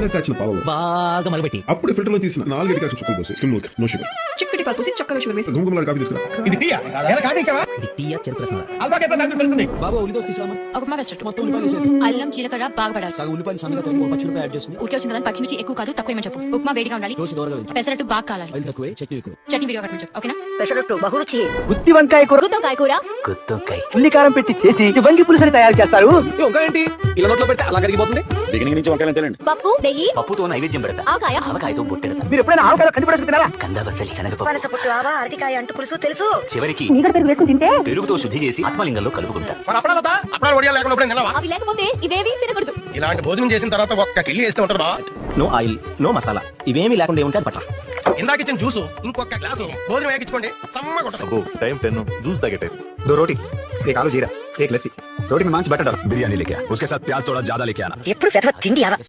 కొత్తగా కాచిన పాలలో బాగా మరబెట్టి అప్పుడు ఫిల్టర్ లో తీసిన 4 గడి కాచిన చుక్కలు పోసి స్కిమ్ మిల్క్ నో షుగర్ చిక్కటి పాలు పోసి చక్కగా షుగర్ వేసి గుంగుమలాడి కాఫీ తీసుకురా. ఇది టీయా ఎలా కాఫీ ఇచ్చావా ఇది టీయా చెరుకు రసం అల్పాకి ఎంత దాంట్లో తెలుస్తుంది బాబా ఉల్లిదోస్ తీసుకురామా ఒక ఉప్మా వేస్ట్ మొత్తం ఉల్లిపాయలు వేసేది అల్లం జీలకర్ర బాగా పడాలి సగం ఉల్లిపాయలు సన్నగా తరిగి పచ్చిమిరపకాయ యాడ్ చేసుకుని ఊరికే వచ్చిన కదా పచ్చిమిర్చి ఎక్కువ కాదు తక్కువ చెప్పు ఉప్మా వేడిగా ఉండాలి దోశ దూరగా వేయించు పెసరట్టు బాగా కాలాలి ఆయిల్ తక్కువే చట్నీ ఎక్కువ చట్నీ విడిగా కట్టమని చెప్పు ఓకేనా పెసరట్టు బహురుచి గుత్తి వంకాయ కూర గుత్తొంకాయ కూర గుత్తొంకాయ ఉల్లికారం పెట్టి చేసి వంగి పులుసని తయారు చేస్తారు వంకాయ ఏంటి ఇలా నోట్లో పెడితే అలా కరిగిపోతుంది బిగినింగ్ నుంచి వంకాయలు తినండి. పప్పు నెయ్యి పప్పుతో నైవేద్యం పెడతా ఆకాయ ఆవకాయతో బొట్టెడతా మీరు ఎప్పుడైనా ఆవకాయలో కందిపడేసుకుంటారా కందా బచ్చలి శనగపప్పు పనస పుట్టు ఆవా అరటికాయ అంటు పులుసు తెలుసు చివరికి నీగడ పెరుగు వేసుకుని తింటే పెరుగుతో శుద్ధి చేసి ఆత్మలింగంలో కలుపుకుంటా అప్పుడు వడియా లేకుండా ఎప్పుడైనా తినవా అవి లేకపోతే ఇవేవి తినకూడదు ఇలాంటి భోజనం చేసిన తర్వాత ఒక్క కిల్లి వేస్తే ఉంటది బా నో ఆయిల్ నో మసాలా ఇవేమీ లేకుండా ఏముంటే బట్టర్ ఇందాక ఇచ్చిన జ్యూసు ఇంకొక గ్లాసు భోజనం వేయించుకోండి సమ్మగా ఉంటుంది टाइम 10 जूस ताके टाइम दो रोटी एक आलू जीरा एक लस्सी रोटी में मांस बटर डालो बिरयानी लेके आ उसके साथ प्याज थोड़ा ज्यादा लेके आना ఎప్పుడు పెద్ద తిండి ఆవా